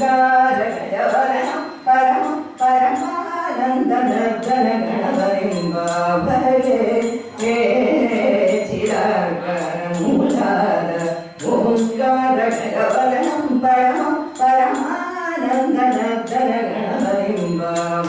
ఓంకార గజవదనం పరమ పరమానంద నిర్జన గణపతిం భజే చిరకరమూలాద ఓంకార గజవదనం పరమ పరమానంద నిర్జన గణపతిం భజే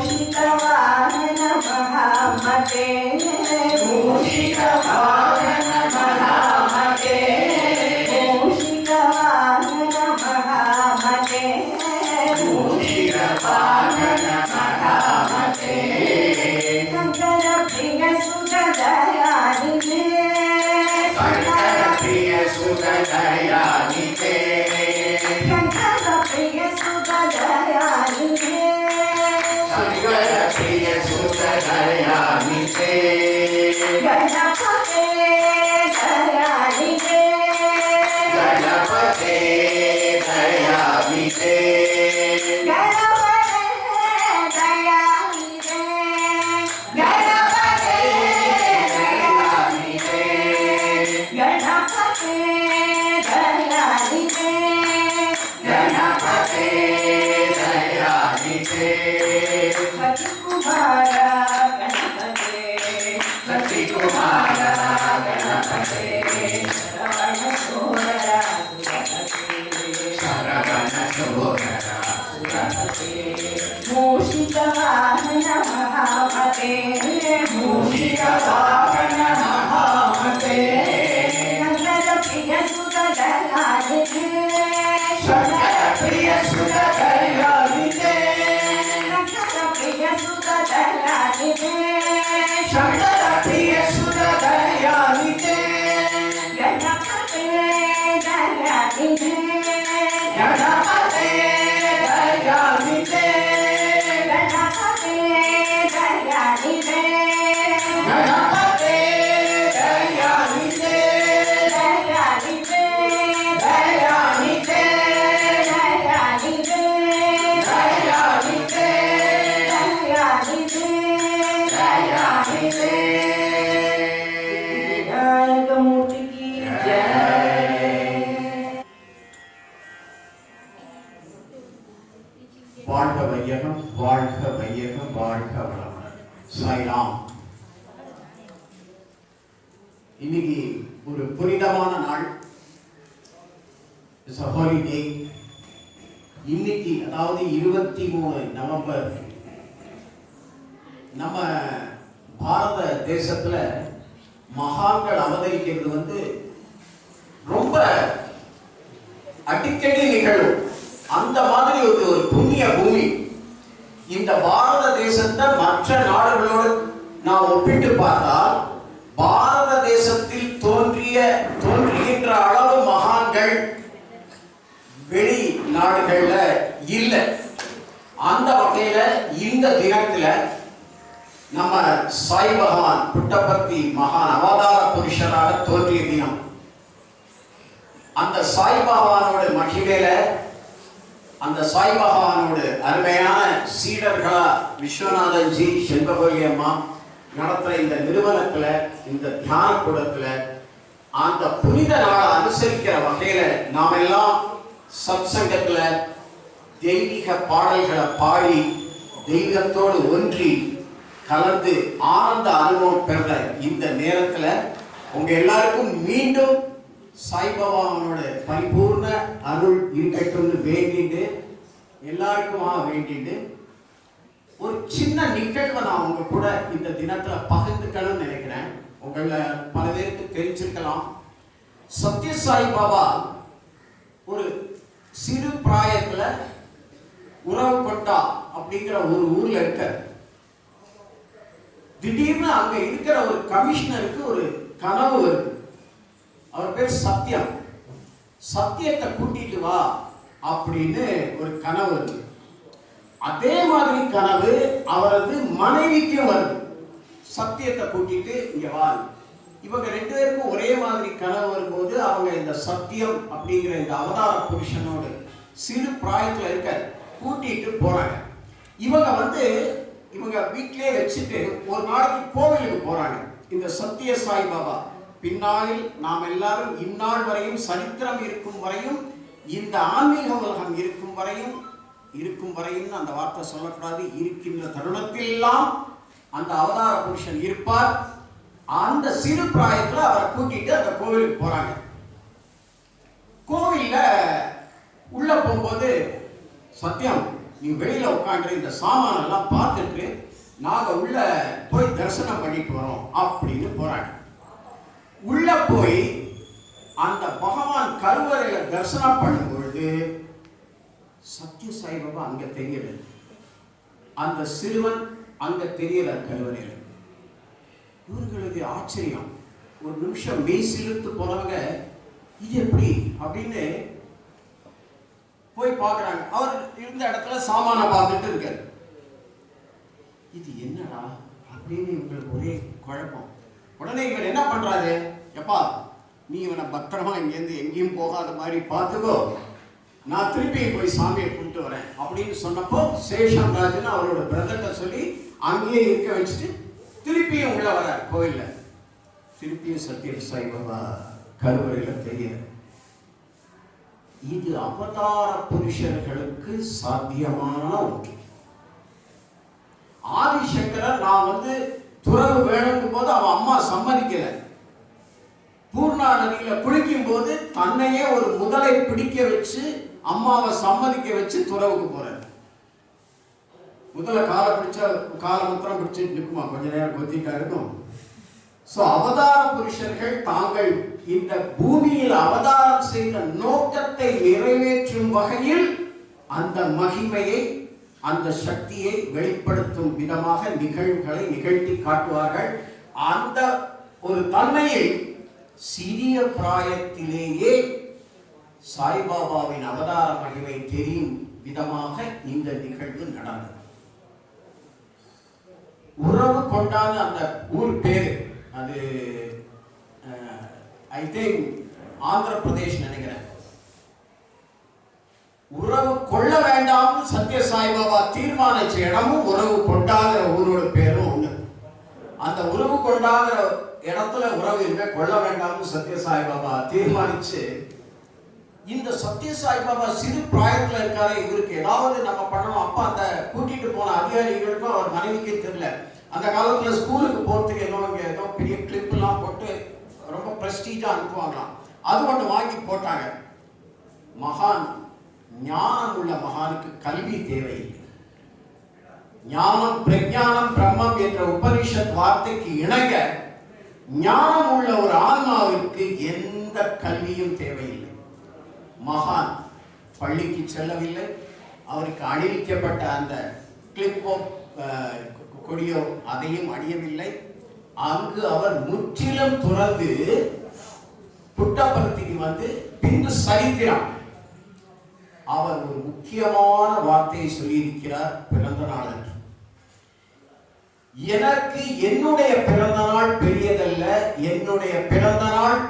मूषिकवाहन महामते मूषिकवाहन दयानिधे गणपते दयानिधे गणपते दयानिधे मूषिकवाहन महामते मूषिकवाहन महामते शंकर प्रिय सुत दयानिधे शंकर प्रिय सुत दयानिधे शंकर प्रिय सुत दयानिधे शंकर प्रिय सुत दयानिधे गणपते दयानिधे गणपते दयानिधे गणपते दयानिधे गणपते दयानिधे दयानिधे दयानिधे दयानिधे दयानिधे दयानिधे दयानिधे विनायकमूर्ति की जय। வாழ்க வையகம் வாழ்க வையகம் வாழ்க வளமுடன். சாய்ராம். இன்னைக்கு ஒரு புனிதமான நாள். It's a holy day. இன்னைக்கு அதாவது 23 நவம்பர் நம்ம பாரத தேசத்துல மகான்கள் அவதரிக்கிறது ரொம்ப அடிக்கடி நிகழும். அந்த மாதிரி ஒரு புண்ணிய பூமி. இந்த பாரத தேசத்தை மற்ற நாடுகளோடு நாம் ஒப்பிட்டு பார்த்தால் பாரத தேசத்தில் தோன்றுகின்ற அளவு மகான்கள் வெளி நாடுகள்ல இல்லை. அந்த வகையில இந்த தினத்துல நம்ம சாய் பகவான் புட்டபர்த்தி மகான் அவதார புருஷராக தோன்றிய தினம். அந்த சாய் பகவானோட மகிமையில அந்த சாய் பகவானோட அருமையான சீடர்களா விஸ்வநாதன் ஜி செல்வகோலி அம்மா நடத்துற இந்த நிறுவனத்துல இந்த தியான கூடத்துல அந்த புனித நாளை அனுசரிக்கிற வகையில நாம் எல்லாம் சத்சங்கத்துல தெய்வீக பாடல்களை பாடி தெய்வத்தோடு ஒன்றி கலந்து ஆனந்த அனுபவம் பெற இந்த நேரத்துல உங்க எல்லாருக்கும் மீண்டும் சாய்பாபாவோட பரிபூர்ண அருள் இருக்கட்டும்னு வேண்டிட்டு எல்லாருக்குமா வேண்டிட்டு ஒரு சின்ன நிகழ்வை நான் உங்க கூட இந்த தினத்துல பகிர்ந்துக்கணும்னு நினைக்கிறேன். உங்கள பல பேருக்கு தெரிஞ்சிருக்கலாம். சத்ய சாய்பாபா ஒரு சிறு பிராயத்துல உறவுக்கொட்டா அப்படிங்கிற ஒரு ஊர்ல இருக்க. திடீர்னு அங்க இருக்கிற ஒரு கமிஷனருக்கு ஒரு கனவு வருது. அவர் பேர் சத்தியம். சத்தியத்தை கூட்டிட்டு வா அப்படின்னு ஒரு கனவு வருது. அதே மாதிரி கனவு அவரது மனைவிக்கும் வருது. சத்தியத்தை கூட்டிட்டு இங்க வா. இவங்க ரெண்டு பேருக்கும் ஒரே மாதிரி கனவு வரும்போது அவங்க இந்த சத்தியம் அப்படிங்கிற இந்த அவதார புருஷனோடு சிறு பிராயத்துல இருக்க கூட்டிட்டு போறாங்க. இவங்க வீட்டிலே வச்சுட்டு ஒரு நாளைக்கு கோவிலுக்கு போறாங்க. இந்த சத்திய சாய்பாபா பின்னாளில் நாம் எல்லாரும் இந்நாள் வரையும் சரித்திரம் இருக்கும் வரையும் இந்த ஆன்மீக உலகம் இருக்கும் வரையும் அந்த வார்த்தை சொல்லக்கூடாது. இருக்கின்ற தருணத்திலெல்லாம் அந்த அவதார புருஷன் இருப்பார். அந்த சிறு பிராயத்துல அவரை கூட்டிட்டு அந்த கோவிலுக்கு போறாங்க. கோவில்ல உள்ள போகும்போது சத்தியம் நீ வெளியில உட்காந்து இந்த சாமான எல்லாம் பார்த்துட்டு நாங்க உள்ள போய் தரிசனம் பண்ணிட்டு வரோம் அப்படின்னு போறாங்க. உள்ள போய் அந்த பகவான் கருவறையில தரிசனம் பண்ணும் பொழுது சத்ய சாய்பாபா அங்க தெரியல, அந்த சிறுவன் அங்க தெரியல கருவறையில. இவர்களுக்கு ஆச்சரியம். ஒரு நிமிஷம் மெய் சிலிர்த்து போனவங்க இது எப்படி அப்படின்னு போய் பார்க்கறாங்க. அவர் இருந்த இடத்துல சாமான பார்த்துட்டு இருக்காரு. இது என்னடா அப்படின்னு இவங்களுக்கு ஒரே குழப்பம். உடனே இவர் என்ன பண்றாரு, எப்பா நீ இவனை பத்திரமா இங்கேருந்து எங்கேயும் போகாத மாதிரி பார்த்துக்கோ, நான் திருப்பி போய் சாமியை கும்பிட்டு வரேன் அப்படின்னு சொன்னப்போ சேஷம் ராஜன் அவரோட பிரதர்கிட்ட சொல்லி அங்கேயே இருக்க வச்சுட்டு திருப்பியும் உள்ள வர கோயில்ல. திருப்பியும் சத்ய சாய் பாபா கருவறையில் தெரியல. இது அவதார புருஷர்களுக்கு சாத்தியமான ஒன்று. ஆதிசங்கரர் நான் துறவு வேணுங்கும் போது அவன் அம்மா சம்மதிக்கல. பூர்ணா நதியில குளிக்கும் போது தன்னையே ஒரு முதலை பிடிக்க வச்சு அம்மாவை சம்மதிக்க வச்சு துறவுக்கு போறாரு. முதல்ல காலை பிடிச்சா காலை மாத்திரம் பிடிச்சிட்டு நிற்குமா, கொஞ்ச நேரம் கொத்திட்டா இருக்கும். அவதார புருஷர்கள் தாங்கள் இந்த பூமியில் அவதாரம் செய்த நோக்கத்தை நிறைவேற்றும் வகையில் அந்த மகிமையை அந்த சக்தியை வெளிப்படுத்தும் விதமாக நிகழ்வுகளை நிகழ்த்தி காட்டுவார்கள். அந்த ஒரு தன்மையை சிறிய பிராயத்திலேயே சாய்பாபாவின் அவதார மகிமை தெரியும் விதமாக இந்த நிகழ்வு நடந்தது. உறவு கொண்டான அந்த ஊர் பேரு, அது ஐ திங்க் ஆந்திர பிரதேஷ் நினைக்கிறேன். உறவு கொள்ள வேண்டாம்னு சத்ய சாய்பாபா தீர்மானிச்ச இடமும் உறவு கொண்டாங்கிற ஊரோட பேரும் ஒண்ணு. அந்த உறவு கொண்டாங்கிற இடத்துல உறவு இருக்க கொள்ள வேண்டாம்னு சத்ய சாய்பாபா தீர்மானிச்சு, இந்த சத்ய சாய்பாபா சிறு பிராயத்துல இருக்காரு, இவருக்கு ஏதாவது நம்ம பண்ணணும். அப்ப அந்த கூட்டிட்டு போன அதிகாரிகளுக்கும் அவர் மனைவிக்கு தெரியல. அந்த காலத்துல ஸ்கூலுக்கு போறதுக்கு ஏதோ பெரிய கிளிப் எல்லாம் போட்டு ரொம்ப பிரஸ்டீஜா அனுப்புவாங்களாம். அது ஒன்று வாங்கி போட்டாங்க. மகான், ஞானம் உள்ள மகானுக்கு கல்வி தேவையில்லை. ஞானம் பிரஞானம் பிரம்மம் என்ற உபனிஷத் வார்த்தைக்கு இணங்க ஞானம் உள்ள ஒரு ஆன்மாவிற்கு எந்த கல்வியும் தேவையில்லை. மகான் பள்ளிக்கு செல்லவில்லை. அவருக்கு அணிவிக்கப்பட்ட அந்த கிளிப்போ கொடியோ அதையும் அணியவில்லை. அங்கு அவர் முற்றிலும் துறந்து புட்டபர்த்திக்கு பின்பு சரித்திரம். அவர் ஒரு முக்கியமான வார்த்தையை சொல்லியிருக்கிறார் பிறந்த நாள் அன்று. எனக்கு என்னுடைய பிறந்த நாள் பெரியதல்ல, என்னுடைய பிறந்த நாள்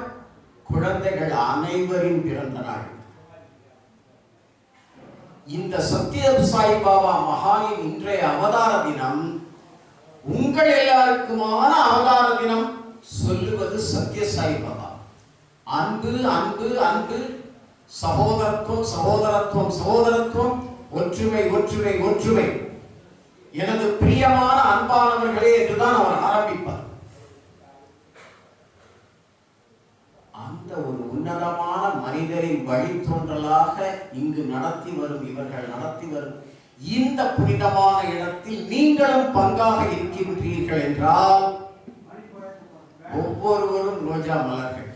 குழந்தைகள் அனைவரின் பிறந்த நாள். இந்த சத்ய சாய் பாபா மகானின் இன்றைய அவதார தினம் உங்கள் எல்லாருக்குமான அவதார தினம் சொல்லுவது சத்ய சாய் பாபா. அன்பு அன்பு அன்பு, சகோதரத்துவம் சகோதரத்துவம் சகோதரத்துவம், ஒற்றுமை ஒற்றுமை ஒற்றுமை, எனது பிரியமான அன்பானவர்களே என்றுதான் அவர் ஆரம்பிப்பார். அந்த ஒரு உன்னதமான மனிதரின் வழித்தோன்றலாக இங்கு நடத்தி வரும் இவர்கள் நடத்தி வரும் இந்த புனிதமான இடத்தில் நீங்களும் பங்காக இருக்கின்றீர்கள் என்றால் ஒவ்வொருவரும் ரோஜா மலர்கள்,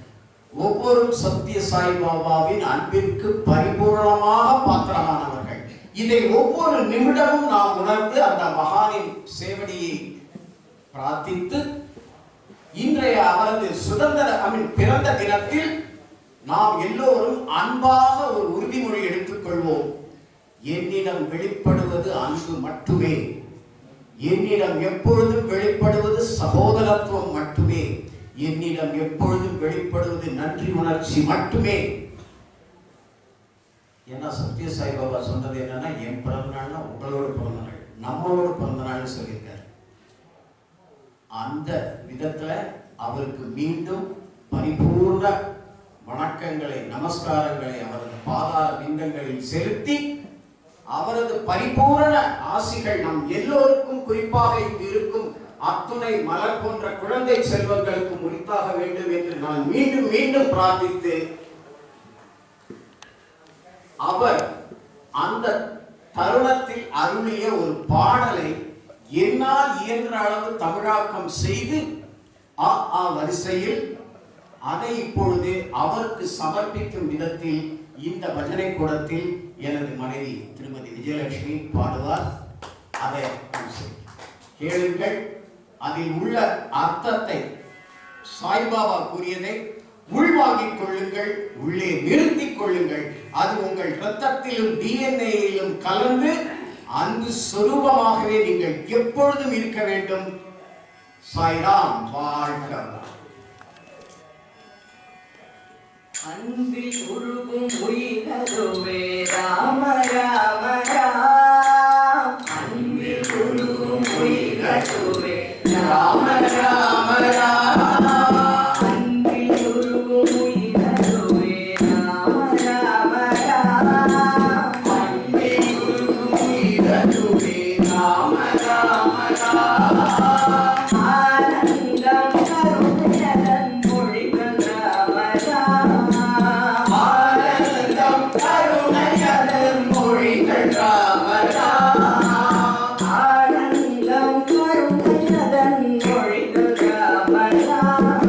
ஒவ்வொரு சத்ய சாய் பாபாவின் அன்பிற்கு பரிபூர்ணமாக பாத்திரமானவர்கள். இதை ஒவ்வொரு நிமிடமும் நாம் உணர்ந்து அந்த மகானின் சேவடியை பிரார்த்தித்து இன்றைய அவரது பிறந்த தினத்தில் நாம் எல்லோரும் அன்பாக ஒரு உறுதிமொழி எடுத்துக்கொள்வோம். என்னிடம் வெளிப்படுவது அன்பு மட்டுமே, என்னிடம் எப்பொழுதும் வெளிப்படுவது சகோதரத்துவம் மட்டுமே, என்னிடம் எப்பொழுதும் வெளிப்படுவது நன்றி உணர்ச்சி மட்டுமே. ஏன்னா சத்ய சாய் பாபா சொன்னது என்னன்னா, என் பிறந்த நாள்னா உங்களோட பிறந்த நாள், நம்மளோட பிறந்த நாள் சொல்லியிருக்காரு. அந்த விதத்துல அவருக்கு மீண்டும் பரிபூர்ண வணக்கங்களை நமஸ்காரங்களை அவரது பாதார பிண்டங்களில் செலுத்தி அவரது பரிபூரண ஆசிகள் நம் எல்லோருக்கும், குறிப்பாக இங்கு இருக்கும் அத்துணை மலர் போன்ற குழந்தை செல்வங்களுக்கு உரித்தாக வேண்டும் என்று நான் மீண்டும் மீண்டும் பிரார்த்தித்து, அவர் அந்த தருணத்தில் அருளிய ஒரு பாடலை என்னால் இயன்ற அளவு தமிழாக்கம் செய்து வரிசையில் அதை இப்பொழுது அவருக்கு சமர்ப்பிக்கும் விதத்தில் இந்த பஜனை கூடத்தில் எனது மனைவி திருமதி விஜயலட்சுமி பாடுவார். அதை கேளுங்கள். அதில் உள்ள அர்த்தத்தை சாய்பாபா கூறியதை உள்வாங்கிக் கொள்ளுங்கள், உள்ளே நிறுத்திக் கொள்ளுங்கள். அது உங்கள் இரத்தத்திலும் டிஎன்ஏயிலும் கலந்து அன்பு சொரூபமாகவே நீங்கள் எப்பொழுதும் இருக்க வேண்டும். சாய்ராம் வாழ்க. அன்பில் உருகும் உயிரதுவே ராம ராம ராம். அன்பில் உருகும் உயிரதுவே ராம ராம ராம். அன்பில் உருகும் உயிரதுவே ராம ராம ராம். அன்பில் உருகும் உயிரதுவே ராம ராம ராம். ஆனந்தம் கருணையதன் மொழிகள் ராம ராம். ஆனந்தம் கருணையதன் மொழிகள் ராம ராம். ஆனந்தம் கருணையதன் மொழிகள் ராம ராம்.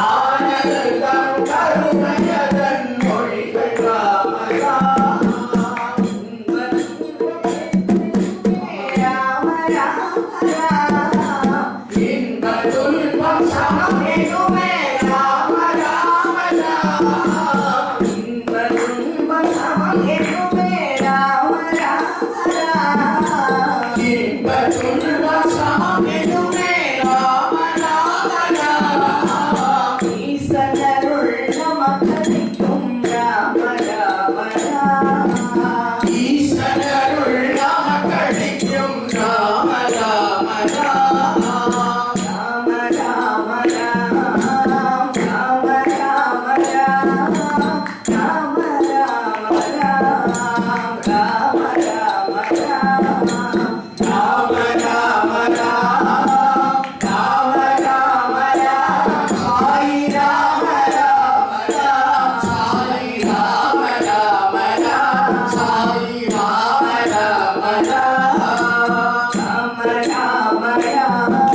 ஆனந்தம் கருணையதன் மொழிகள் ராம ராம். ராம ராம ராம். இன்ப துன்பம் சமமெனுமே ராம ராம ராம். இன்ப துன்பம் சமமெனுமே ராம ராம ராம். இன்ப துன்பம் சமமெனுமே ராம ராம ராம். ஈசனருள் நமக்களிக்கும் ராம ராம ராம். ஈசனருள் நமக்களிக்கும் ராம ராம ராம். ராம ராம ராம். ராம ராம ராம். ராம ராம ராம். ராம ராம ராம். ராம ராம ராம். ராம ராம ராம். சாய் ராம ராம ராம். சாய் ராம ராம ராம். சாய் ராம ராம ராம். ராம ராம ராம்.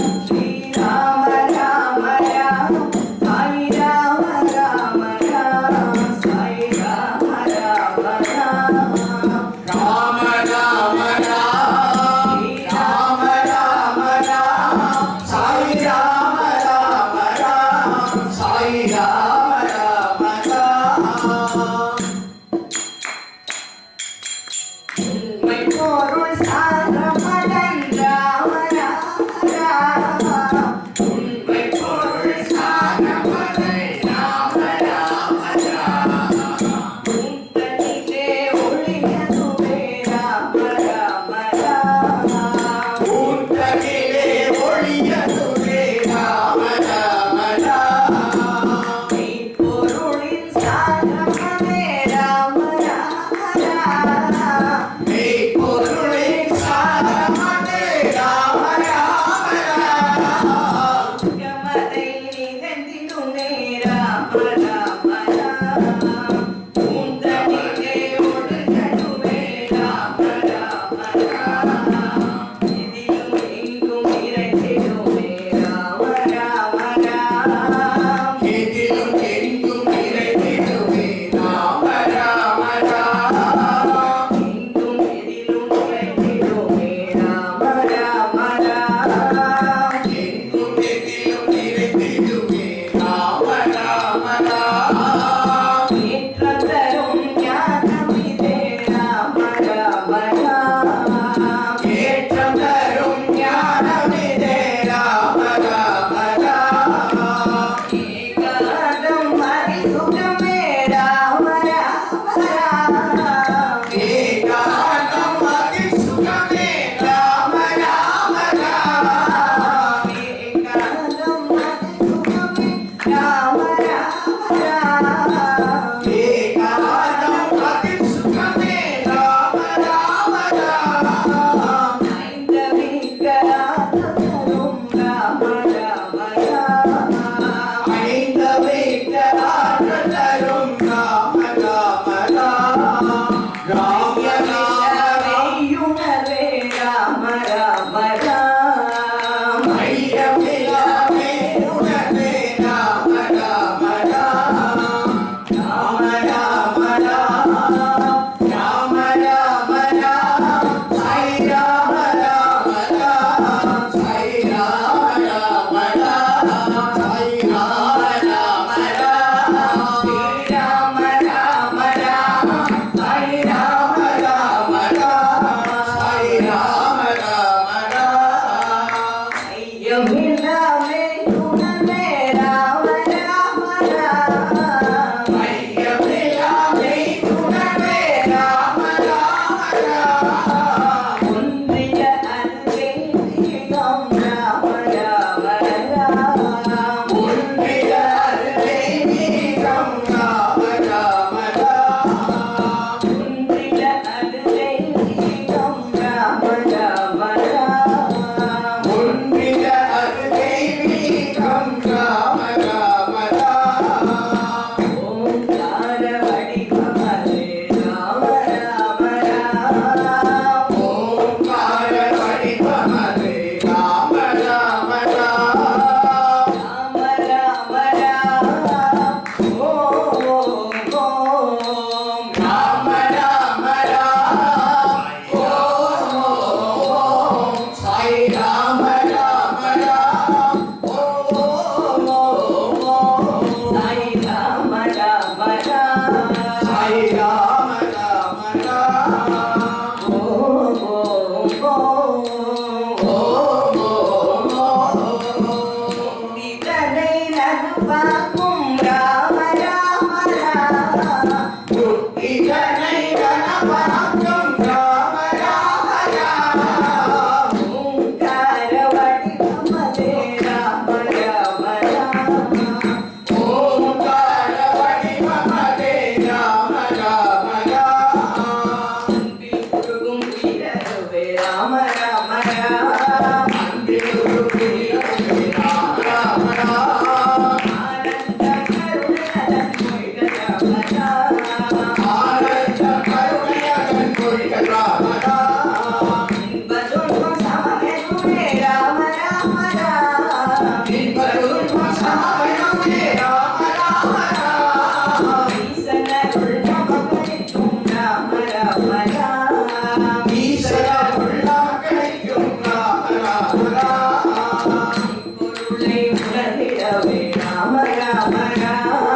பொருளை உணர்ந்திடவே ராம ராம ராம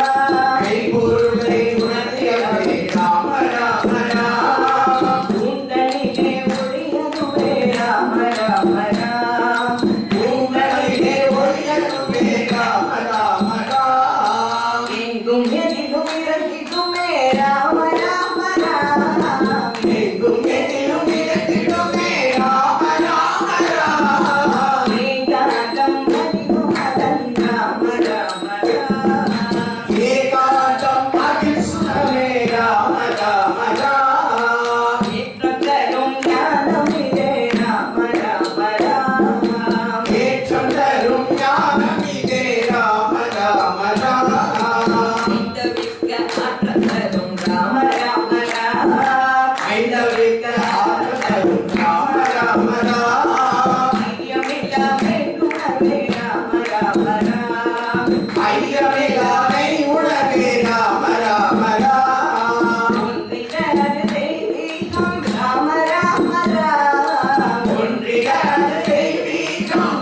பொருளை உணர்த்தியவே ராம ராம ராம உந்தனிலே ஒளியதுவே ராம ராம ராம உங்களிலே ஒளியதுவே ராம ராம ராம எங்கும் எதிலும் இறங்கிடுமே ராம ராம ராம எங்கும் எதிலும் இடத்திலுமே ராம ராம ராம ஏகாந்தம் அறிவும் அதன் ராம ராம ராம ஏகாந்தம் அதில் சுகமே ராம ராம ராம ஏற்றம் தரும் ஞானமிதே ராம ராம ராம ஏற்றம் தரும் ஞானம் இதே ராம ராம ராம இந்த விக்க ஆற்றல் தரும் ராம ராம ராம ஐந்தவிக்க ஆற்றல் தரும் ராம ராம ராம ஐயமில்லா வேண்டுணர்வே ராம ராம ராம ஐயமில்லாமை உணவே ராம ராம ராம ஒன்றினது தெய்வீகம் ராம ராம ராம ஒன்றியது தெய்வீகம்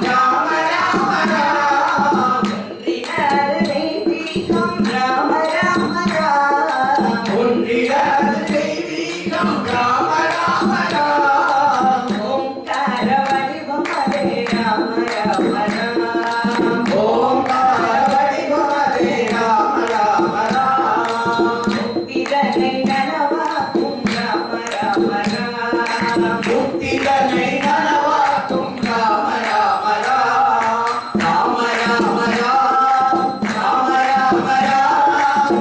ராம ராம ராம ஒன்றினது தெய்வீகம் ராம ராம ராம ஒன்றியது தெய்வீகம் ராம ராம ராம ஓங்கார வடிவம் அதே ராம ராம ராம ஓங்கார வடிவமதே ராம ராம ராம முத்திதனை நனவாக்கும் ராம ராம ராம முக்திதனை நனவாக்கும் ராம ராம ராம ராம ராம ராம ராம ராம ராம ராம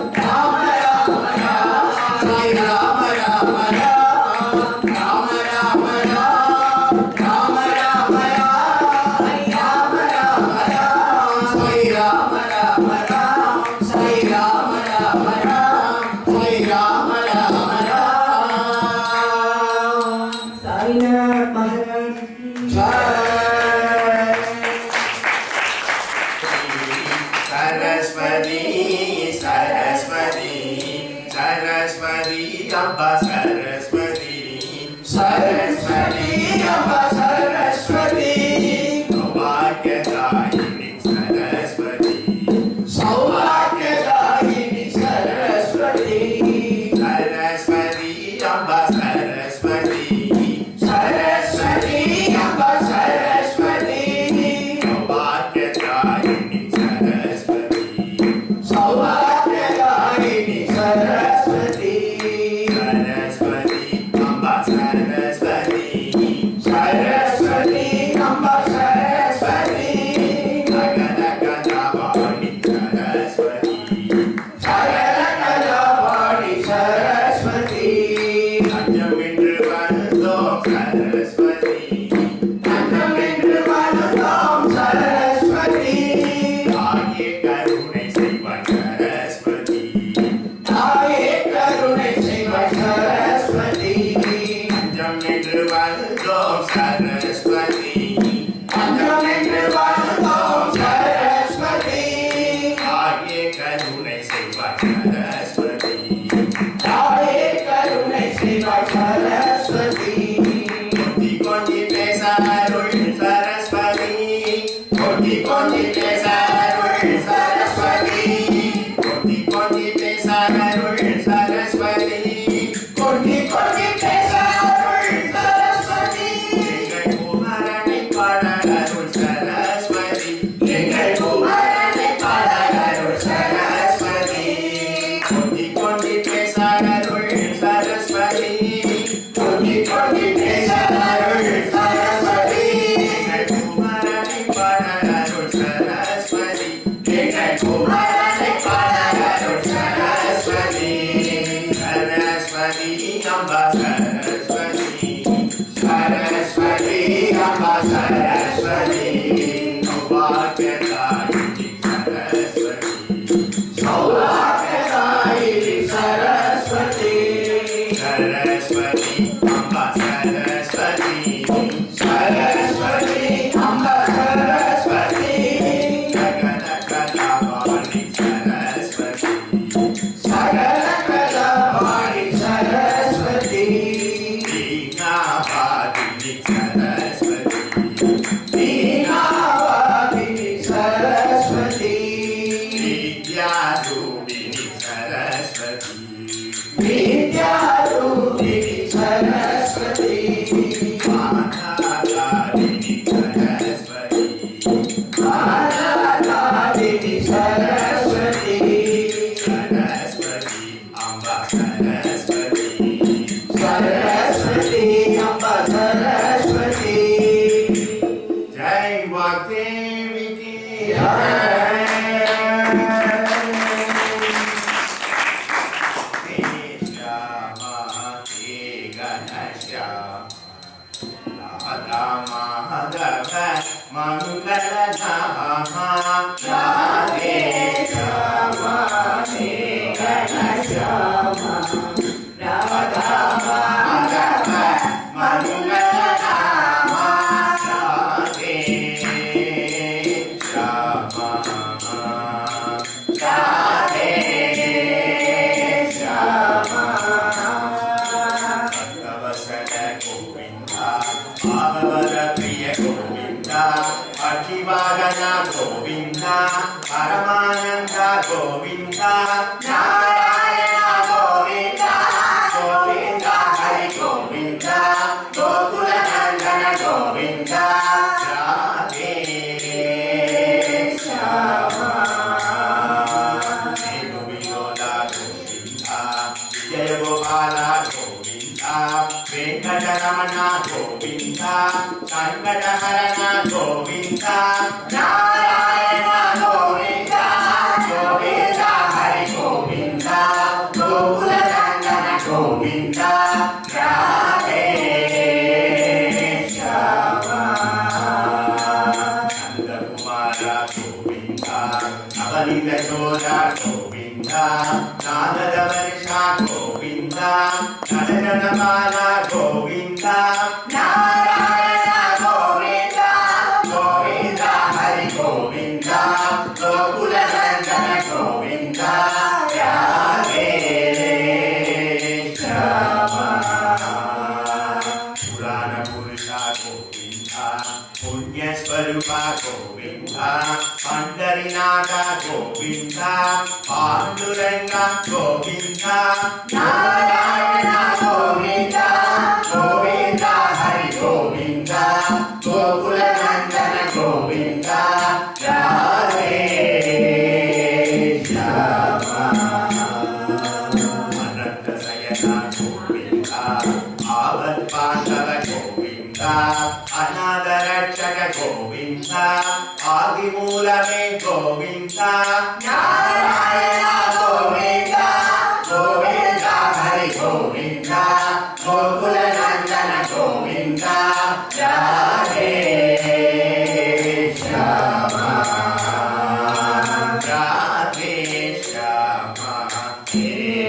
ராம ராம சாய் ராம ராம ராம ராம ராம ராம ராம ராம ராம சாய் ராம ராம ராம சாய் ராம ராம ராம சாய் ராம ராம ராம சாய்நாத் மகாராஜ் सरस्वती सरस्वती सरस्वती अम्बा सरस्वती सरस्वती अम्बा सरस्वती सौभाग्यदायिनी सरस्वती सौभाग्यदायिनी सरस्वती सरस्वती अम्बा सरस्वती सरस्वती अम्बा सरस्वती सौभाग्यदायिनी सरस्वती सौभाग्यदायिनी सरस्वती सरस्वती अम्बा सरस्वती सरस्वती अम्बा सरस्वती जगदगदवाणी सरस्वती सकलकलावाणी सरस्वती அஞ்சமென்று வந்தோம் சரஸ்வதி அன்னமென்று வந்தோம் सरस्वती தாயே கருணை செய்வாய் சரஸ்வதி தாயே கருணை செய்வாய் सरस्वती அஞ்சமென்று வந்தோம் சரஸ்வதி அன்னமென்று வந்தோம் सरस्वती தாயே கருணை செய்வாய் சரஸ்வதி தாயே கருணை செய்வாய் सरस्वती கொஞ்சி கொஞ்சி பேச அருள் சரஸ்வதி கொஞ்சி கொஞ்சி பேச அருள் சரஸ்வதி கொஞ்சி கொஞ்சி பேச அருள் சரஸ்வதி கொண்டி கொண்டி பேச அருள் सरस्वती எங்கள் குமரனை பாட அருள் சரஸ்வதி जय वाग्देवी की राधा माधव मंगल धाम राधे श्याम राधा माधव मंगल धाम राधे श्याम राधे श्याम भक्तवत्सल गोविंदा भागवत प्रिय गोविंदा अखिवागना गोविंदा परमानंद गोविंदा नारायण गोविंदा गोविंदा हरि गोविंदा गोकुल नंदन गोविंदा राधे श्यामा देव विनोदा गोविंदा विजय गोपाला गोविंदा वेंकटरमण गोविंदा संकटहरण गोविंदा नारायण गोविंदा गोविंदा हरि गोविंदा गोकुल नंदन गोविंदा राधे श्यामा नंदकुमार गोविंदा नवनीत चोर गोविंदा नारद वर्षा गोविंदा नरनमाला गोविंदा नारायण गोविंदा गोविंदा हरि गोविंदा गोकुल नंदन गोविंदा राधे श्यामा पुराण पुरुषा गोविंदा पुण्य स्वरूपा गोविंदा पंडरीनाथ गोविंदा पांडुरंग गोविंदा नारायण गोविंदा गोविंदा हरि गोविंदा गोकुल नंदन गोविंदा राधे श्यामा अनंत शयना गोविंदा आवत पांडव गोविंदा अनाथ रक्षक गोविंदा आदिमूलमे गोविंदा नारायण गोविंदा गोविंदा हरि गोविंदा गोकुल नंदन गोविंदा राधे श्यामा राधे श्यामा हे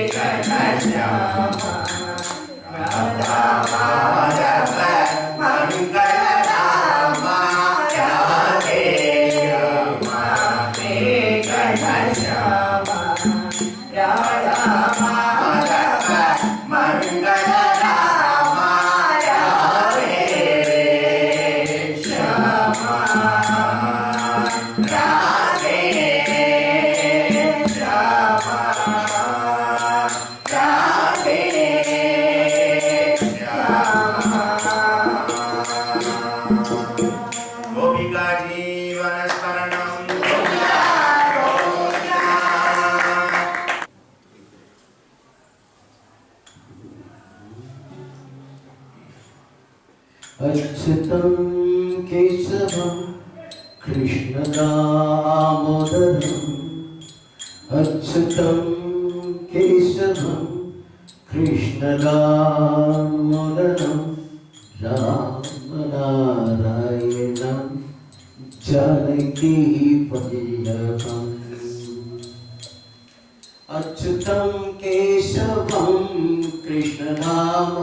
घनश्यामा राधा माधव मंगल धाम राधे श्यामा हे घनश्यामा राधा माधव मंगल धाम राधे श्यामा राधे श्यामा राधे श्यामा गोपिका जीवन स्मरणं गोविंदा गोविंदा अच्युतं केशवं कृष्णदामोदरम् अच्युतं केशवं कृष्णदामोदरं रामनारायणं जानकीवल्लभम् अच्युतं केशवं कृष्णदामोदरम्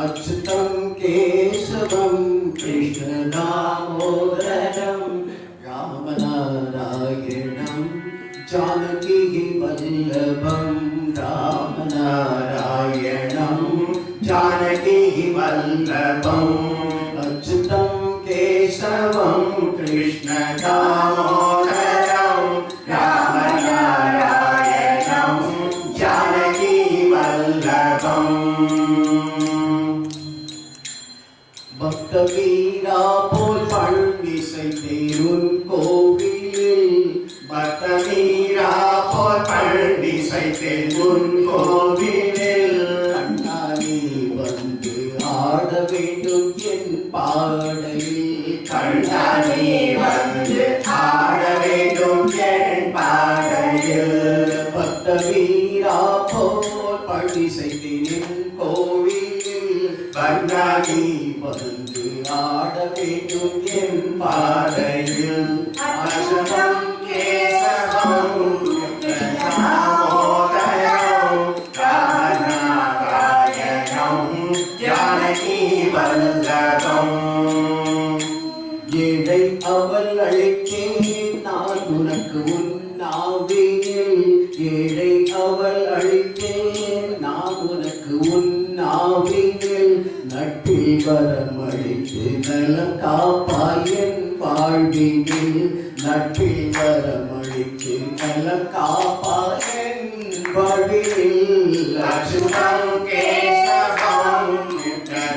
अच्युतं केशवं कृष्णदामोदरं रामनारायणं जानकीवल्लभं रामनारायणं जानकीवल्लभम् अच्युतं केशवं कृष्णदामोदरं रामनारायणं जानकीवल्लभम् பக்தவீரா போல் பழனிசைத்தேன் உன் கோவிலில் பக்தவீரா போல் பழனிசைத்தேன் உன் கோவிலில் கண்ணாடி வந்து ஆட வேண்டும் என் பாடலில் என் பாதையில் அசுதம் கேசவம் தாமோதரம் ராமநாராயணம் ஜானகி வல்லபம். ஏழை அவள் அழைத்தேன் நான் உனக்கு உன்னாவியில். ஏழை அவள் அழைத்தேன் நான் உனக்கு உன்னாவியில். நட்டில் வரமளித்து நலம் காப்பாய் என் வாழ்வினில். நட்டில் வரமளித்து நலம் காப்பாய் என் வாழ்வினில். அசுதம் கேசவம்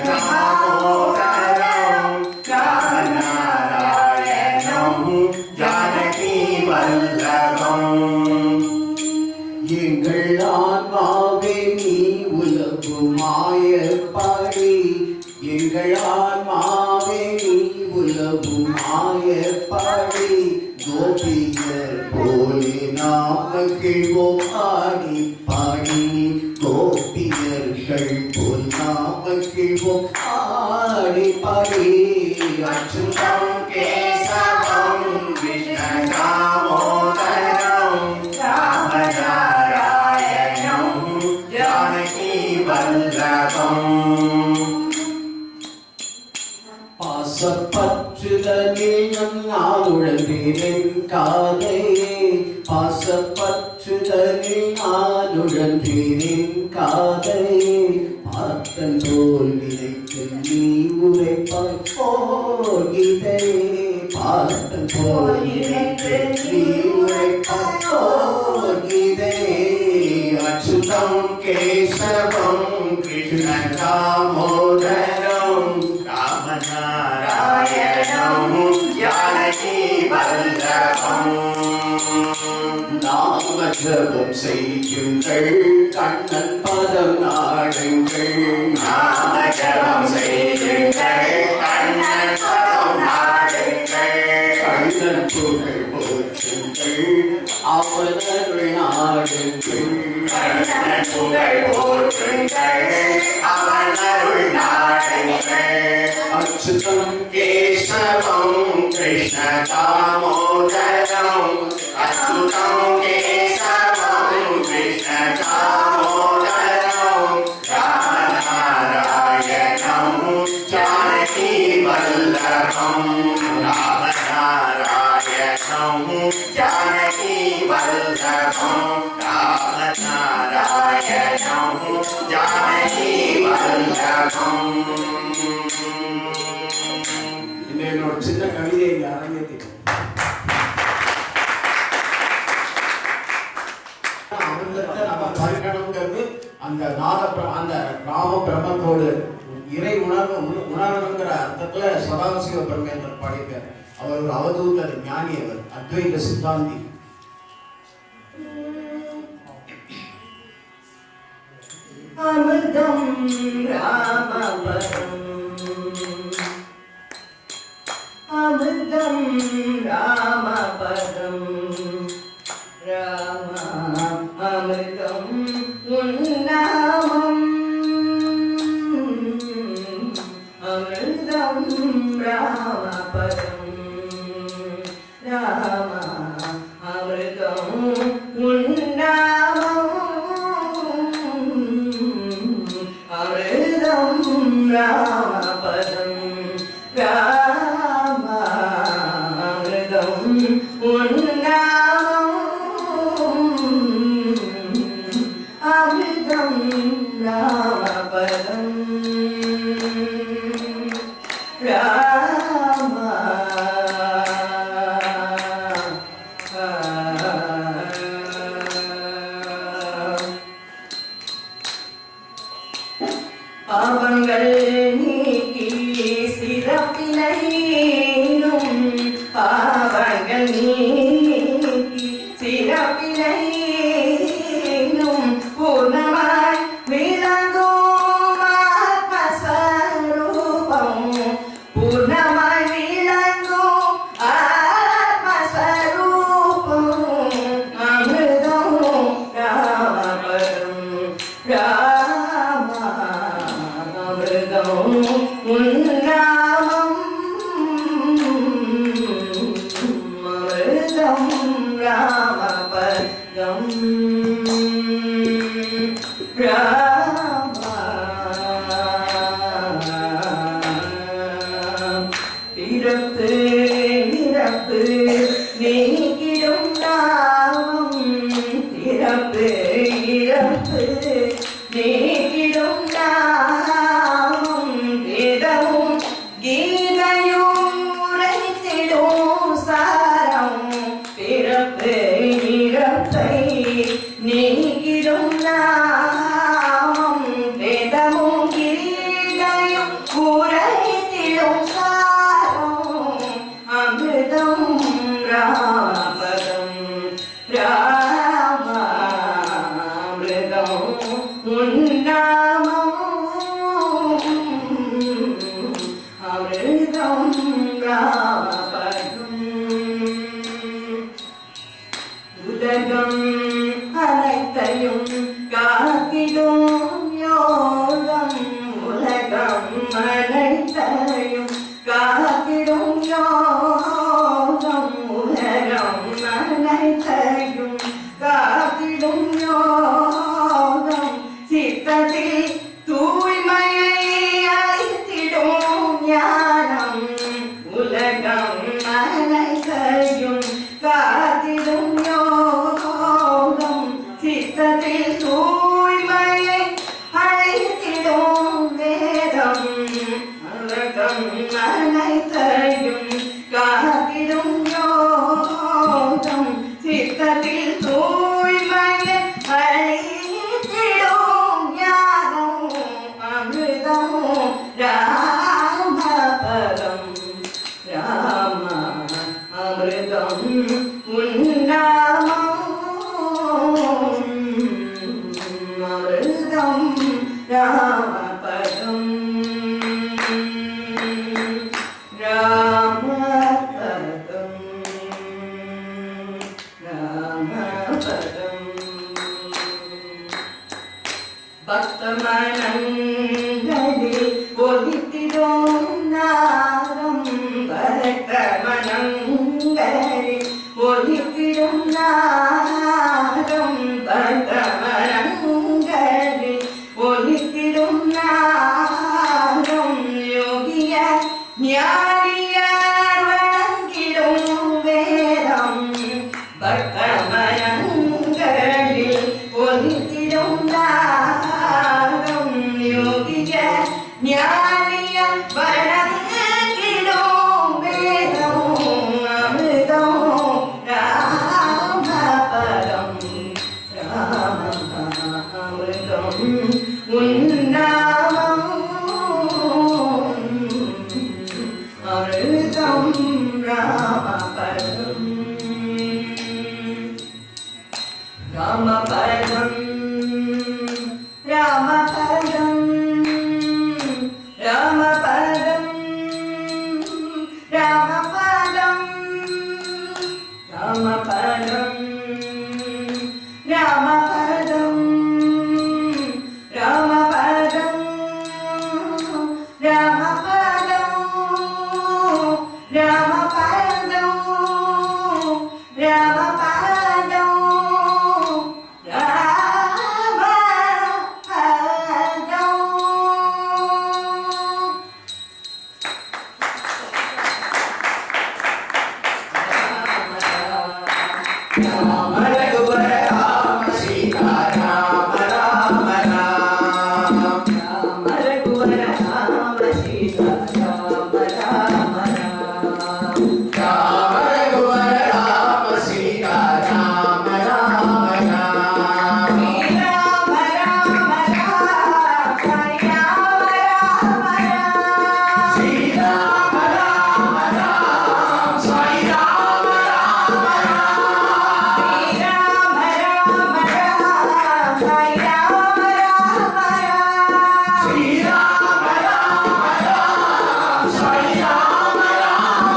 தாமோதரம் ராமநாராயணம் ஜானகி வல்லபம். எங்கள் ஆன்மாவே நீ உலகும் மாயப்பாடி. எங்கள் ஆன்மாவே நீ உலகும் மாயப்பாடி. கோபியர் போலே நாம் மகிழ்வோம் ஆடி பாடி. கோபியர்கள் போல் நாம் மகிழ்வோம் ஆடி பாடி. அச்சுதம் கேசவம் கிருஷ்ண தாமோதரம் ராமநாராயணம் ஜானகி வல்லபம். பாசப்பற்றுதலில் நான் உழன்றேன் காதையே. பாசப்பற்றுதலில் நான் உழன்றேன் காதையே. பார்த்தன் போல் நினைத்து நீ உரைப்பாய் போகிதே. பார்த்தன் போல் நினைத்து நீ உரைப்பாய் போகிதே. அச்சுதம் கேசவம் கிருஷ்ண தாமோதரம் ராமநாராயணம் ஜானகி வல்லபம். நாமஜபம் செய்யுங்கள் கண்ணன் பதம் நாடுங்கள். நாமஜபம் செய்யுங்கள் கண்ணன் பதம் நாடுங்கள். கண்ணன் புகழ் போற்றுங்கள் அவனருள் நாடுங்கள். கண்ணன் புகழ் போற்றுங்கள் அவனருள் நாடுங்கள். அச்சுதம் கேசவம் கிருஷ்ண தாமோதரம். அச்சுதம் கேசவம் கிருஷ்ண தாமோதரம் ராமநாராயணம் ஜானகி வல்லபம். ராமநாராயணம் ஜானகி வல்லபம். ராமநாராயணம் ஜானகி வல்லபம். என்னோட சின்ன கவிதை இங்க அரங்கேற்றி அமிர்தத்தை நம்ம பருகணுங்கிறது அந்த அந்த ராம பிரம்மத்தோடு இறை உணரணுங்கிற அர்த்தத்துல சதாசிவ பிரம்மேந்திரன் பாடியிருக்கார். அவர் ஒரு அவதூத ஞானி. அவர் அத்வைத சித்தாந்தி. அமிர்தம் ராமபதம். அமிர்தம் ராமபதம். ராம அமிர்தம் உன்னாமம். அமிர்தம் ராமபதம். ராம அமிர்தம் உன்னாமம். அமிர்தம் ராமபதம். ராம அமிர்தம் உன்னாமம். அமிர்தம் ராமபதம். ராம பாவங்கள் நீக்கி சிறப்பினையும். பாவங்கள் நீக்கி சிறப்பினையும். பூர்ணமாய் விளங்கும் ஆத்மஸ்வரூபம். பூர்ணமாய் விளங்கும் ஆத்மஸ்வரூபம். அமிர்தம் ராமபதம். ராம அமிர்தம் உன்னாமம். வைத்திடும் சாரம் பிறப்பு இறப்பை நீக்கிடும் நாமம் வேதமும் கீதையும் உரைத்திடும் சாரம் அமிர்தம் ராமபதம் ராமாமிர்தம் உன்னாமம் அமிர்தம் ராமபதம் உலகம் அனைத்தையும் காத்திடும் யோகம் உலகம் அனைத்தையும் காத்திடும் யோகம் உலகம் அனைத்தையும் காத்திடும் யோகம் சித்தத்தில் தூய்மையை அளித்திடும் ஞானம் உலகம் அனைத்தையும் காத்திடும் யோகம் சித்தத்தில் தூய்மையை அளித்திடும் வேதம் உலகம் அனைத்தையும் காத்திடும் யோகம் சித்தத்தில் தூய்மையை அளித்திடும் ஞானம் அமிர்தம் ராமபதம் ராம அமிர்தம் உன்னாமம் அமிர்தம் ராமபதம் ராமபதம் ராமபதம் பக்தமனங்களில் ஒலித்திடும் நாதம் பக்தமனங்களில் ஒலித்திடும் நாதம் பக்தமனங்களில் ஒலித்திடும் நாதம் யோகிய ஞானியார் வணங்கிடும் வேதம் பக்தமனங்களில் ஒலித்திடும் நாதம் யோகிய ஞானிய வணங்கிடும் வேதம் அமிர்தம் ராமபதம் ராமபதம் உன்னாமம் அமிர்தம் ராமபதம் ராமபதம் ராமபதம் ராமபதம் ராமபதம் ராமபதம் ராமபதம் ராமபதம் ராமபதம் ராமபதம் ராமபதம் ராம ரகுவர ராம சீதா ராம ராம ராம ராம ரகுவர ராம சீதா ராம ராம ராம ராம ரகுவர ராம சீதா ராம ராம ராம ராம ராம ராம ஸ்ரீ ராம ராம ராம சாய் ராம ராம ஸ்ரீ ராம ராம ராம சாய் ராம ராம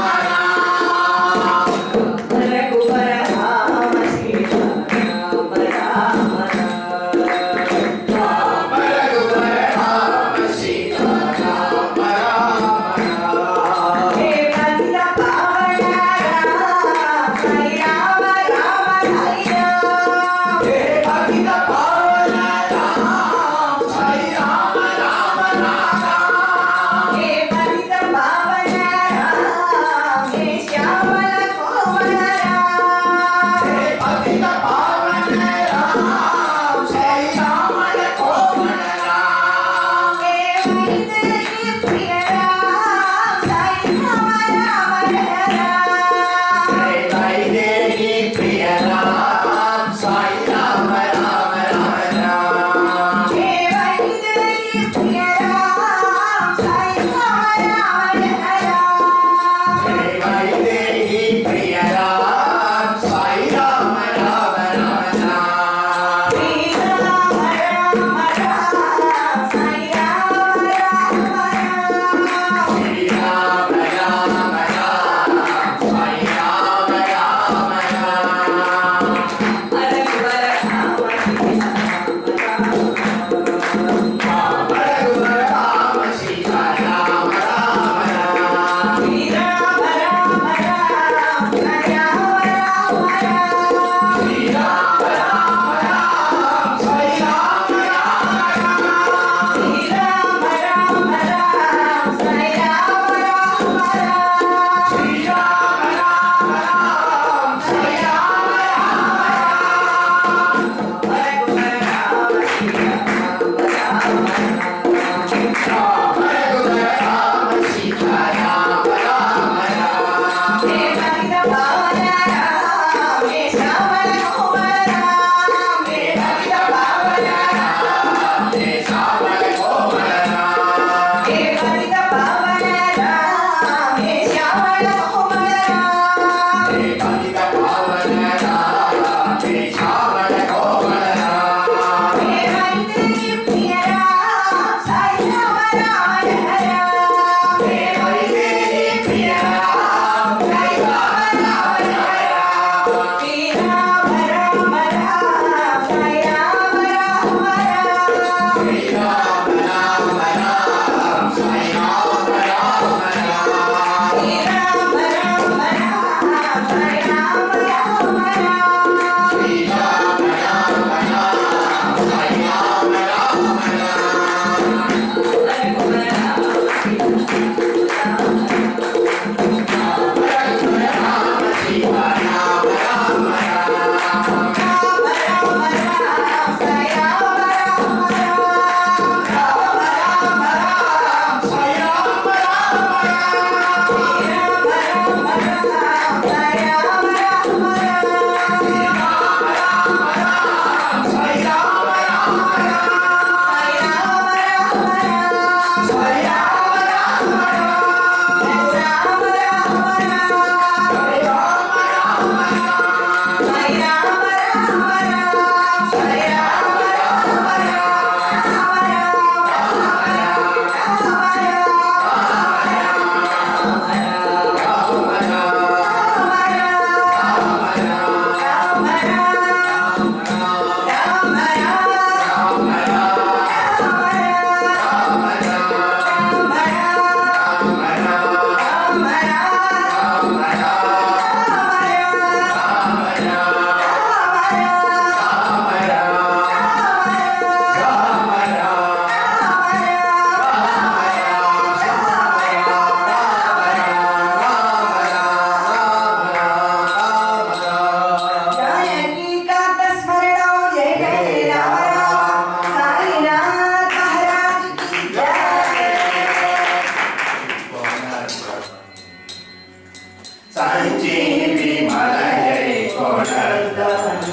சஞ்சீவி மலையை கொணர்ந்தவன்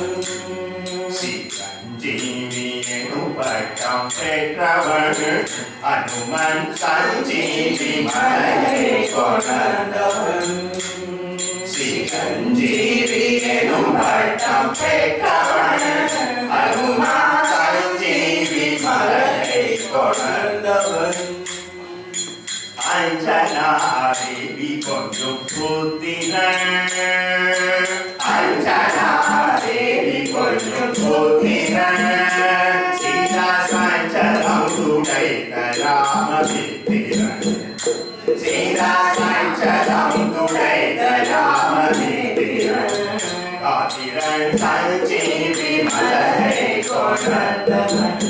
சிரஞ்சீவி எனும் பட்டம் பெற்றவன் அனுமன் சஞ்சீவி மலையை கொணர்ந்தவன் சிரஞ்சீவி எனும் பட்டம் பெற்றவன் அனுமன் சஞ்சீவி மலையை கொணர்ந்தவன் அஞ்சனாதேவி கொஞ்சம் புத்திரன் அஞ்சனாதேவி கொஞ்சம் புத்திரன் சீதா சஞ்சலம் துடைத்த ராமமித்திரன் சீதா சஞ்சலம் துடைத்த ராமமித்திரன் காத்திரன் சஞ்சீவி மலையை கொணர்ந்தவன்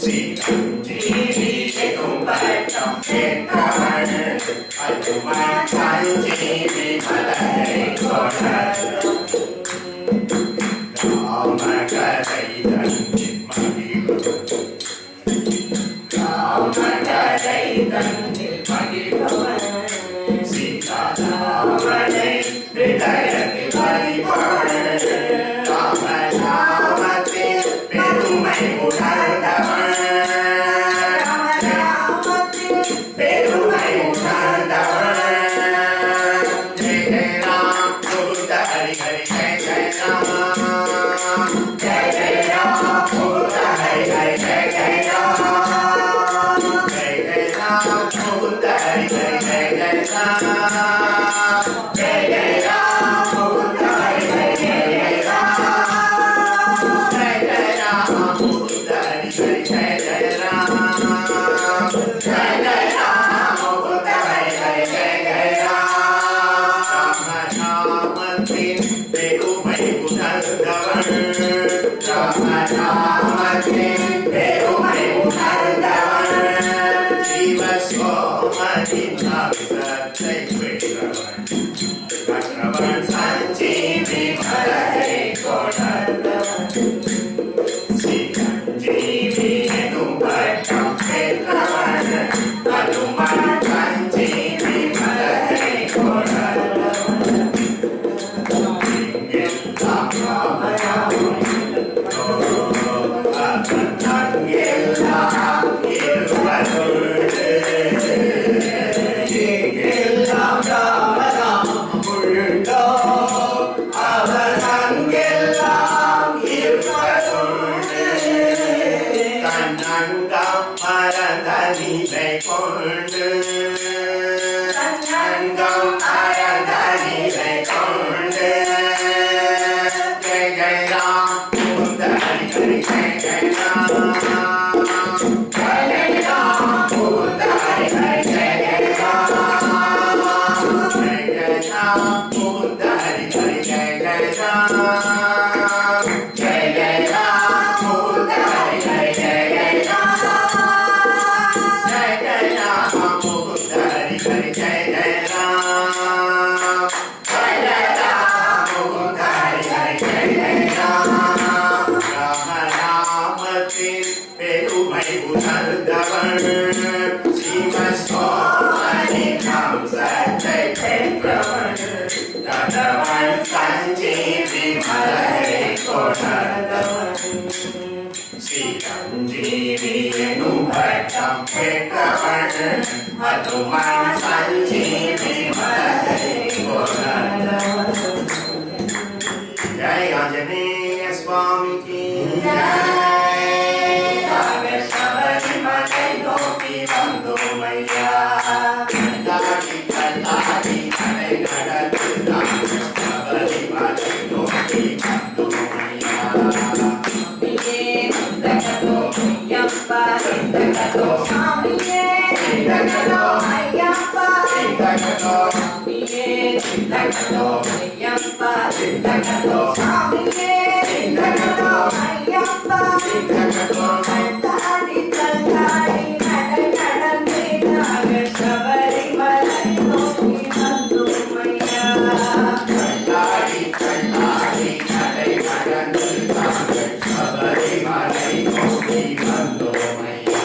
சிரஞ்சீவி எனும் பட்டம் பெற்றவன் அனுமன் சஞ்சீவி மலையை கொணர்ந்தவன் ராமகதை தன்னில் மகிழ்பவன் ராமகதை தன்னில் மகிழ்பவன் சீதாராமனை ஹிருதயத்தில் அறிபவன் ராமநாமத்தில் பெருமை உணர்ந்தவன் பெருமை உணர்ந்தவன் ஜெய ஜெய ராம் முகுந்த ஹரி ஹரி ஜெய ஜெய ராம் ஜெய ஜெய ராம் முகுந்த ஹரி ஹரி ஜெய ஜெய ராம் ஜெய ஜெய ராம் முகுந்த ஹரி ஹரி ஜெய ஜெய ராம் ஜெய ஜெய ராம் முகுந்த ஹரி ஹரி ஜெய ஜெய ராம் ஜெய ஜெய ராம் முகுந்த ஹரி ஹரி ஜெய ஜெய ராம் ஜெய ஜெய ராம் முகுந்த ஹரி ஹரி ஜெய ஜெய ராம் ராமநாமத்தின் பெருமை உணர்ந்தவன் ராமநாமத்தின் பெருமை உணர்ந்தவன் சிவசோமனின் அமிர்தத்தை பெற்றவன் கற்றவன் சஞ்சீவி மலையை கொணர்ந்தவன் சிரஞ்சீவி எனும் பட்டம் பெற்றவன் அனுமன் சஞ்சீவி மலையை கொணர்ந்தவன் எங்கெல்லாம் ராமநாமம் அவன் எல்லாம் இருவருள் எங்கெல்லாம் ராமநாமம் உண்டோ அவன் அங்கெல்லாம் இருவருள் தன்னங்கம் மறந்த நிலை கொண்டு தன்னங்கம் மறந்த நிலை கொண்டு ஜெய ஜெய ராம் முகுந்த ஹரி ஹரி ஜெய ஜெய ராம் ஜெய ஜெய ராம் முகுந்த ஹரி ஹரி ஜெய ஜெய ராம் ஜெய ஜெய ராம் முகுந்த ஹரி ஹரி ஜெய ஜெய ராம் ஜெய ஜெய ராம் முகுந்த ஹரி ஹரி ஜெய ஜெய ராம் ஜெய ஜெய ராம் முகுந்த ஹரி ஹரி ஜெய ஜெய ராம் ஜெய ஜெய ராம் முகுந்த ஹரி ஹரி ஜெய ஜெய ராம் ராமநாமத்தின் பெருமை உணர்ந்தவன் சிவசோமனின் அம்சத்தை பெற்றவன் கற்றவன் சஞ்சீவி மலையை கொணர்ந்தவன் சிரஞ்சீவி எனும் பட்டம் பெற்றவன் அனுமன் சஞ்சீவி மலையை கொணர்ந்தவன் ஜெய ஆஞ்சநேய சுவாமி கி ஜெய சபரிமலை நோக்கி வந்தோமையா கல்லாடி கல்லாடி கலை நடந்து சபரிமலை நோக்கி வந்தோமையா சாமியே இந்தகதோ ஐயப்பா இந்தகதோ சாமியே இந்தகதோ ஐயப்பா இந்தகதோ சாமியே இந்தகதோ ஐயப்பா இந்தகதோ சாமியே இந்தகதோ ஐயப்பா இந்தகதோ கல்லாடி கல்லாடி கடல் கடந்து நாங்கள் சபரிமலை நோக்கி வந்தோமையா கல்லாடி கல்லாடி கலை நடந்து சபரிமலை நோக்கி வந்தோமையா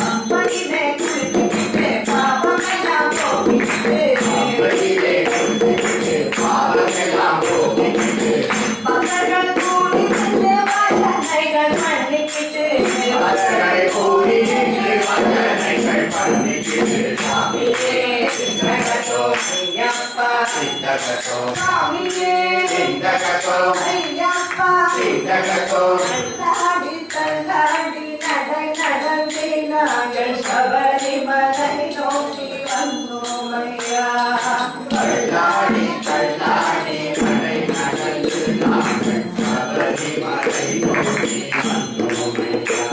அப்பனிலே குளித்துவிட்டு பாவமெல்லாம் போக்கிட்டு அப்படியே சிந்தகதோ சாமியே சிந்தகதோ ஐயப்பா சிந்தகதோ தள்ளாடி தள்ளாடி நடை நடந்தே நாங்கள் சபரிமலை நோக்கி வந்தோமையா தள்ளாடி தள்ளாடி மலை நடந்து நாங்கள் சபரிமலை நோக்கி வந்தோமையா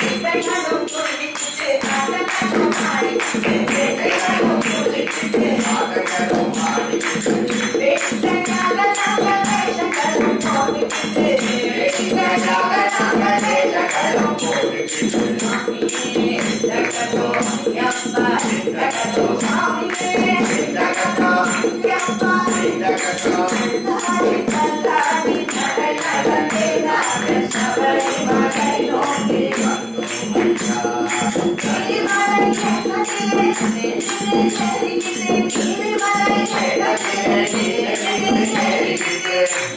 இதைகளும் துள்ளிக்கிட்டு அதனும் ஆடிக்கிட்டு இதைகளும் துள்ளிக்கிட்டு ஆடகரும் ஆடிக்கிட்டு வேட்டையாக நாங்கள் வேஷங்களும் போட்டுக்கிட்டு வேட்டையாக நாங்கள் வேஷங்களும் போட்டுக்கிட்டு சாமியே சிந்தகதோ ஐயப்பா சிந்தகதோ சாமியே சிந்தகதோ ஐயப்பா சிந்தகதோ தள்ளாடி தள்ளாடி நடை நடந்தே நாங்கள் சபரிமலை நோக்கி கிரிமலை ஏற்றத்திலே நெஞ்சிலே செருகிலே கிரிமலை ஏற்றத்திலே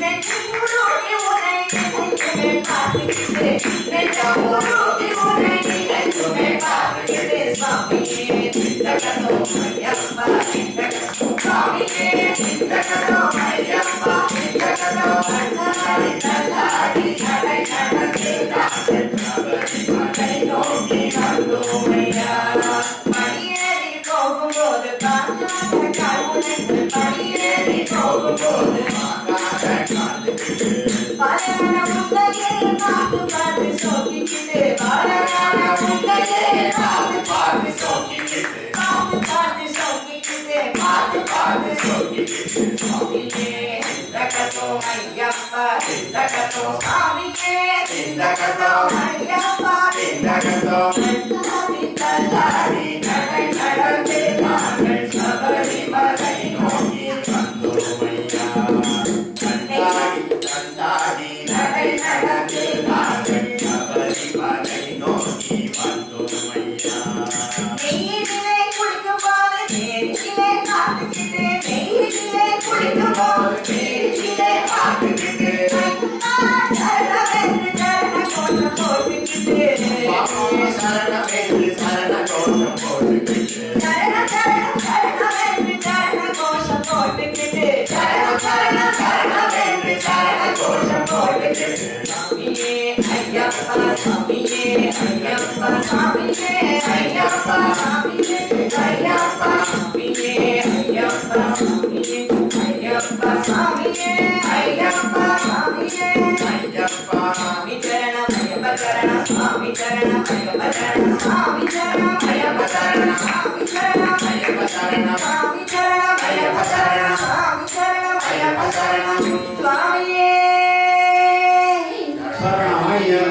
நெஞ்சுருகி உன்னை நினைத்துமே பார்த்துக்கிட்டே நெஞ்சுருகி உன்னை நினைத்துமே பார்த்துக்கிட்டே சாமியே சிந்தகதோ ஐயப்பா சிந்தகதோ சாமியே சிந்தகதோ ஐயப்பா சிந்தகதோ தள்ளாடி தள்ளாடி நடை நடந்தே நாங்கள் சபரிமலை நோக்கி வந்தோமையா படியேறி போகும்போது காணாத கருணைக்கு படியேறி போகும்போது பலன முந்தையே பார்த்து பார்த்து சோக்கிக்கிட்டு பலன முந்தையே பார்த்து பார்த்து சோக்கிக்கிட்டு பார்த்து பார்த்து சோக்கிக்கிட்டு பார்த்து பார்த்து சோக்கிக்கிட்டு சாமியே சிந்தகதோ ஐயப்பா சிந்தகதோ சாமியே சிந்தகதோ ஐயப்பா சிந்தகதோ தள்ளாடி தள்ளாடி நடை நடந்தே நாங்கள் சபரிமலை நோக்கி வந்தோமையா தள்ளாடி தள்ளாடி நடை நடந்தே நாங்கள் சபரிமலை நோக்கி வந்தோமையா நெய்யிலே குளிக்கும் போது நெய்யிலே காத்துக்கிட்டு நெய்யிலே குளிக்கும் போது நெய்யிலே காத்துக்கிட்டு சரணமென்று சரண கோஷம் போட்டுக்கிட்டு சரணமென்று சரண கோஷம் போட்டுக்கிட்டு சரணம் சரணம் சரணமென்று சரண கோஷம் போட்டுக்கிட்டு சரணம் சரணம் சரணமென்று சரண கோஷம் போட்டுக்கிட்டு சாமியே ஐயப்பா சாமியே ஐயப்பா சாமியே ஐயப்பா சாமியே ஐயப்பா சாமியே ஐயப்பா சாமியே ஐயப்பா சாமியே ஐயப்பா சாமியே ஐயப்பா சாமி சரணம் ஐயப்ப சரணம் சாமி சரணம் ஐயப்ப சரணம் சாமி சரணம் ஐயப்ப சரணம் சாமி சரணம் ஐயப்ப சரணம் சாமி சரணம் ஐயப்ப சரணம் சாமி சரணம் ஐயப்ப சரணம் சுவாமியே சரணம் ஐயப்பா